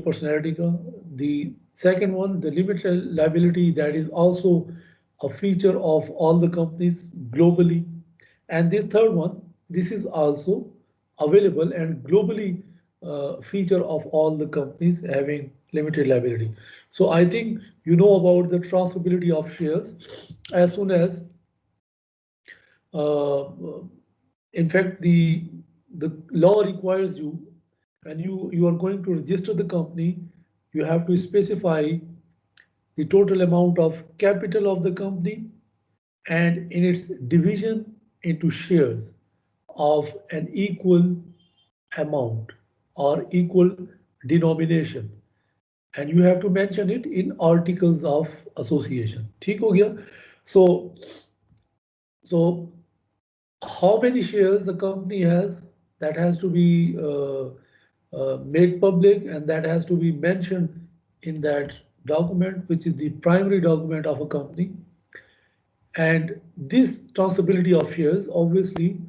personality का. The second one, the limited liability, that is also a feature of all the companies globally. And this third one, this is also available and globally feature of all the companies having limited liability. So I think you know about the transferability of shares. As soon as uh, in fact, the law requires you, when you are going to register the company, you have to specify the total amount of capital of the company and in its division into shares of an equal amount or equal denomination, and you have to mention it in articles of association. ठीक हो गया? So how many shares the company has, that has to be made public, and that has to be mentioned in that document, which is the primary document of a company. And this transferability of shares, obviously,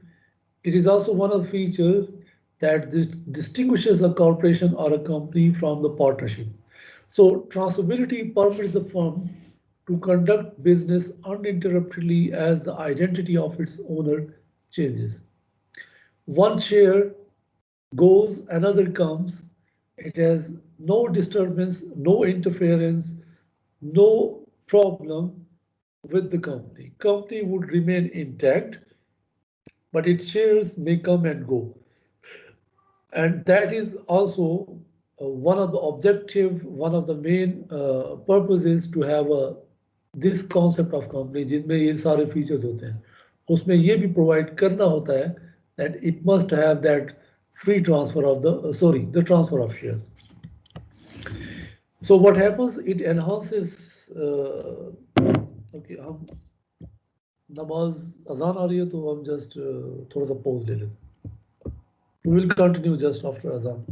it is also one of the features that this distinguishes a corporation or a company from the partnership. So transferability permits the firm to conduct business uninterruptedly as the identity of its owner changes. One share goes, another comes. It has no disturbance, no interference, no problem with the company. Company would remain intact, but its shares may come and go. And that is also one of the objective, one of the main purposes to have this concept of company जिनमें ये सारे features होते हैं, उसमें ये भी provide करना होता है that it must have that free transfer of the transfer of shares. So what happens, it enhances okay, हम नमाज अजान आ रही है तो हम just थोड़ा सा pause ले लेते हैं. We will continue just after azan.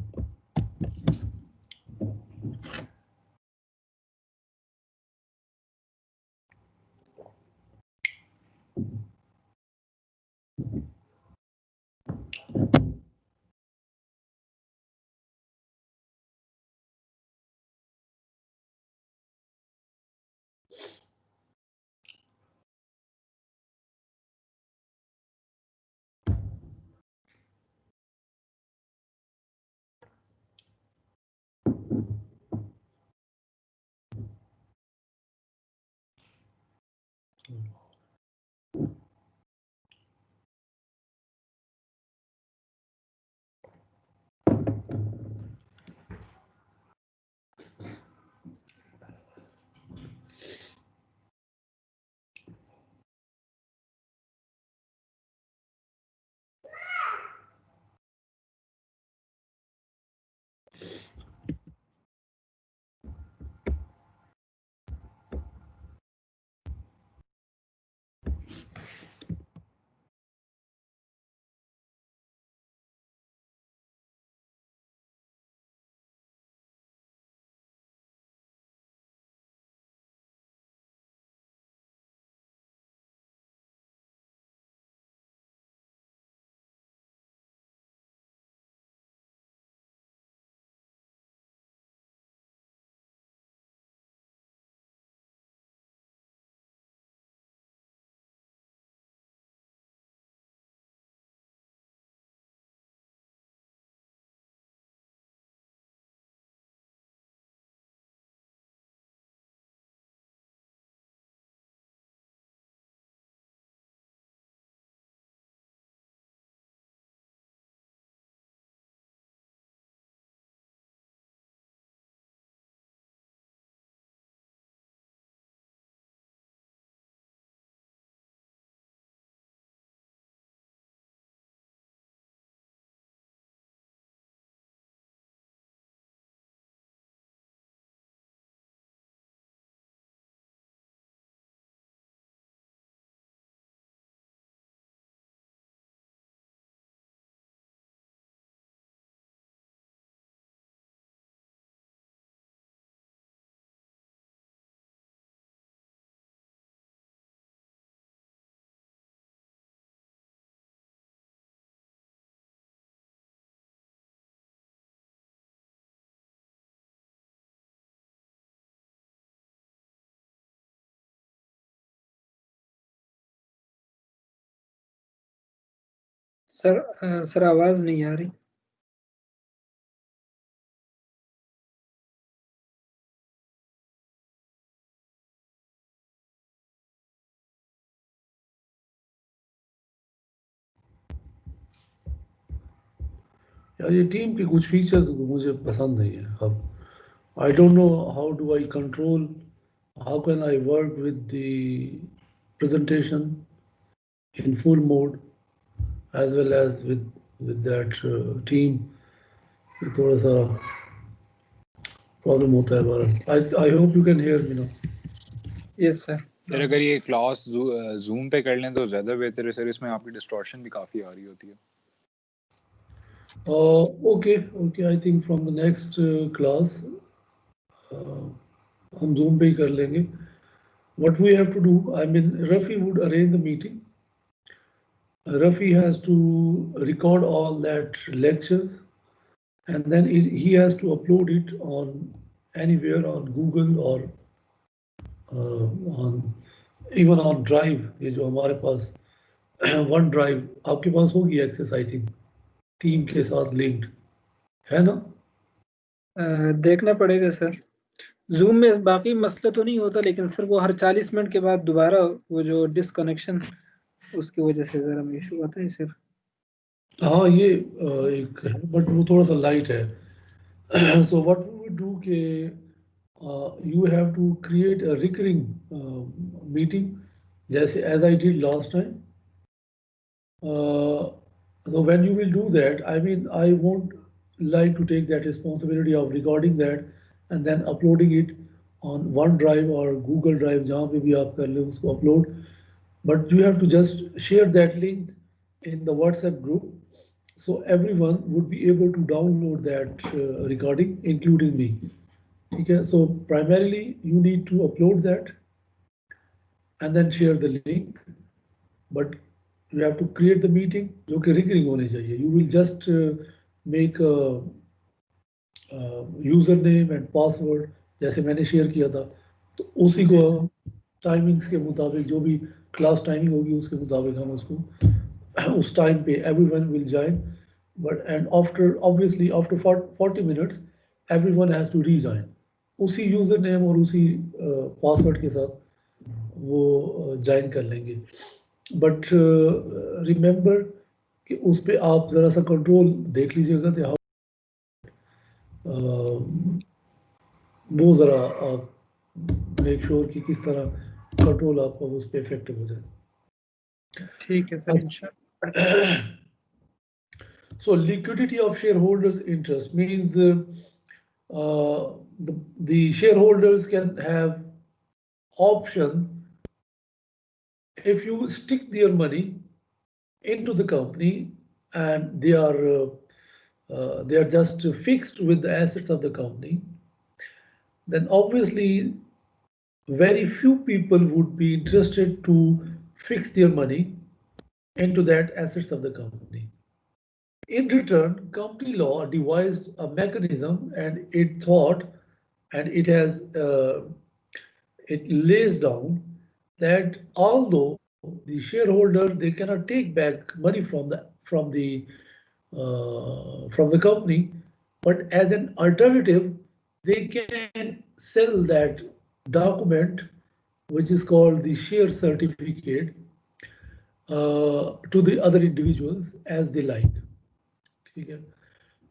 Sir आवाज नहीं आ रही। यार ये टीम के कुछ फीचर्स मुझे पसंद नहीं है अब। I don't know how do I control, how can I work with the presentation in full mode as well as with that team। ये थोड़ा सा प्रॉब्लम होता है हमारा। I hope you can hear me now. Yes sir. Sir अगर ये class zoom पे कर लें तो ज़्यादा बेहतर है सर, इसमें आपकी डिस्टॉर्शन भी काफ़ी आ रही होती है। Okay okay, I think from the next class हम जूम पे ही कर लेंगे। What we have to do, I mean Rafi would arrange the meeting. Rafi has to record all that lectures, and then he has to upload it on anywhere on Google or on even on Drive। ये जो हमारे पास one drive आपके पास होगी access I think, team के साथ linked है ना? देखना पड़ेगा सर। जूम में बाकी मसला तो नहीं होता, लेकिन सर वो हर 40 मिनट के बाद दोबारा वो जो डिसकनेक्शन उसकी वजह से जरा इशू आता है सर। हाँ ये एक है बट वो थोड़ा सा लाइट है। सो व्हाट वी डू के you have to create a recurring meeting जैसे as I did last time। So when you will do that, I mean, I won't like to take that responsibility of recording that and then uploading it on OneDrive or Google Drive, जहाँ पे भी आप कर ले उसको upload। But you have to just share that link in the WhatsApp group, so everyone would be able to download that recording, including me। ठीक है? So primarily you need to upload that and then share the link, but you have to create the meeting जो कि recurring होनी चाहिए। You will just make a user name and password जैसे मैंने share किया था, तो उसी को टाइमिंग्स के मुताबिक जो भी क्लास टाइमिंग होगी उसके मुताबिक हम उसको उस टाइम पे everyone will join, but and after obviously after 40 minutes everyone has to rejoin उसी यूज़र नेम और उसी पासवर्ड के साथ वो ज्वाइन कर लेंगे। बट रिमेंबर कि उस पे आप ज़रा सा कंट्रोल देख लीजिएगा कि वो ज़रा आप मेक श्योर कि किस तरह कंट्रोल आपका उस पर इफेक्टिव हो जाए। ठीक है सर इंशाल्लाह। So liquidity of shareholders' interest means the shareholders can have option if you stick their money into the company and they are just fixed with the assets of the company, then obviously very few people would be interested to fix their money into that assets of the company. In return, company law devised a mechanism and it thought and it has it lays down that although the shareholder they cannot take back money from the company, but as an alternative, they can sell that document, which is called the share certificate, to the other individuals as they like। ठीक है?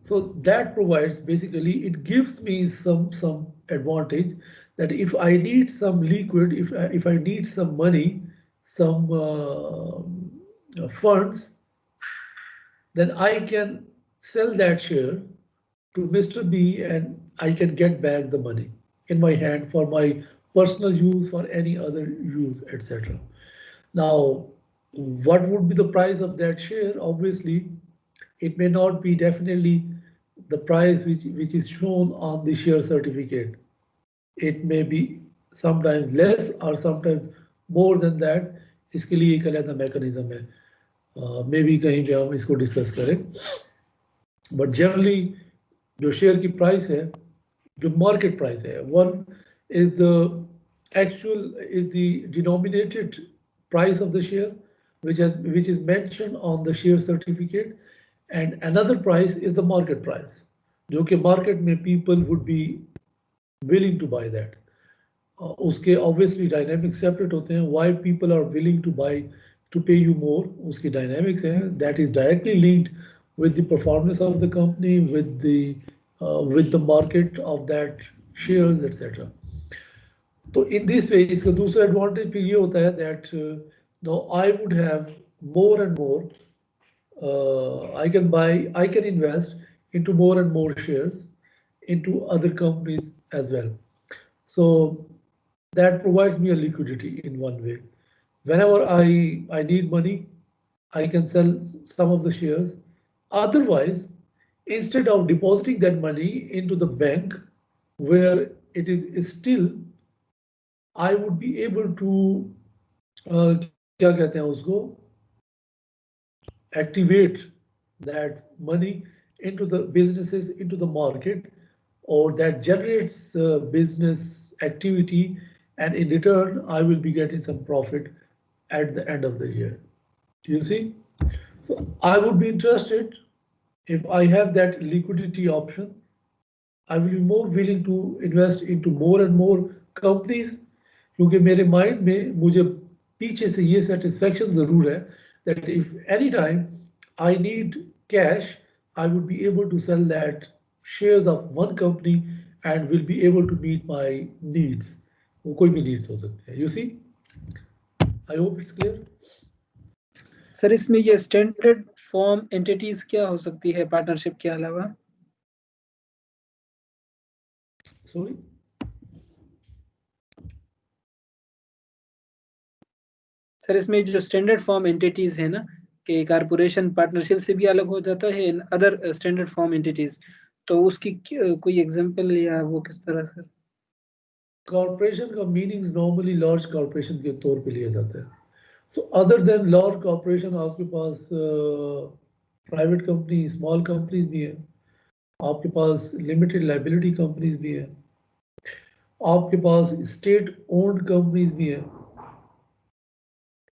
So that provides basically it gives me some advantage that if I need some liquid, if I need some money, some funds, then I can sell that share to Mr. B and I can get back the money in my hand for my personal use, for any other use, etc. Now, what would be the price of that share? Obviously, it may not be definitely the price which is shown on the share certificate। It may be sometimes less or sometimes more than that। इसके लिए एक अलग mechanism है, may be कहीं पे हम इसको discuss करें। बट जनरली जो शेयर की प्राइस है, जो मार्केट प्राइस है, one is the actual is the denominated price of the share, which is mentioned on the share certificate, and another price is the market price, जो कि market में people would be willing to buy that. उसके obviously dynamics separate होते हैं. Why people are willing to buy to pay you more, उसकी dynamics है, that is directly linked with the performance of the company, with the market of that shares, etc. तो in this way इसका दूसरा advantage फिर ये होता है that now I would have more and more, I can invest into more and more shares into other companies as well. So that provides me a liquidity in one way. Whenever I need money, I can sell some of the shares. Otherwise, instead of depositing that money into the bank where it is still, I would be able to क्या कहते हैं उसको, activate that money into the businesses, into the market, or that generates business activity, and in return, I will be getting some profit at the end of the year. Do you see? So I would be interested if I have that liquidity option. I will be more willing to invest into more and more companies, क्योंकि मेरे mind में मुझे पीछे से ये satisfaction ज़रूर है that if any time I need cash, I would be able to sell that shares of one company and will be able to meet my needs. वो कोई भी needs हो सकते हैं. You see? I hope it's clear. Sir इसमें ये standard form entities क्या हो सकती है पार्टनरशिप के अलावा? Sorry? सर इसमें जो स्टैंडर्ड फॉर्म एंटिटीज है ना कि कारपोरेशन पार्टनरशिप से भी अलग हो जाता है in other standard form entities, तो उसकी कोई एग्जांपल या वो किस तरह सर? कॉर्पोरेशन का मीनिंग्स नॉर्मली लार्ज कॉर्पोरेशन के तौर पे लिया जाता है. So other than large corporation आपके पास प्राइवेट कंपनी, स्मॉल कंपनीज भी हैं, आपके पास लिमिटेड लाइबिलिटी कंपनीज भी हैं, आपके पास स्टेट ओन्ड कंपनीज भी हैं,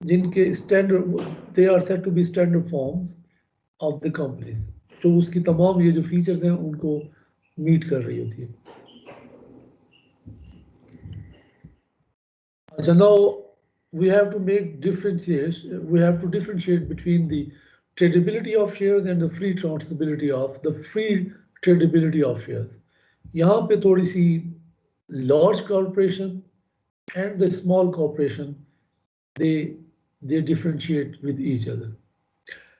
जिनके standard, they are set to be standard forms of the companies, जो उसकी तमाम ये जो फीचर्स हैं उनको मीट कर रही होती है. So now we have to differentiate between the tradability of shares and the free tradability of shares. यहाँ पे थोड़ी सी large corporation and the small corporation, they differentiate with each other.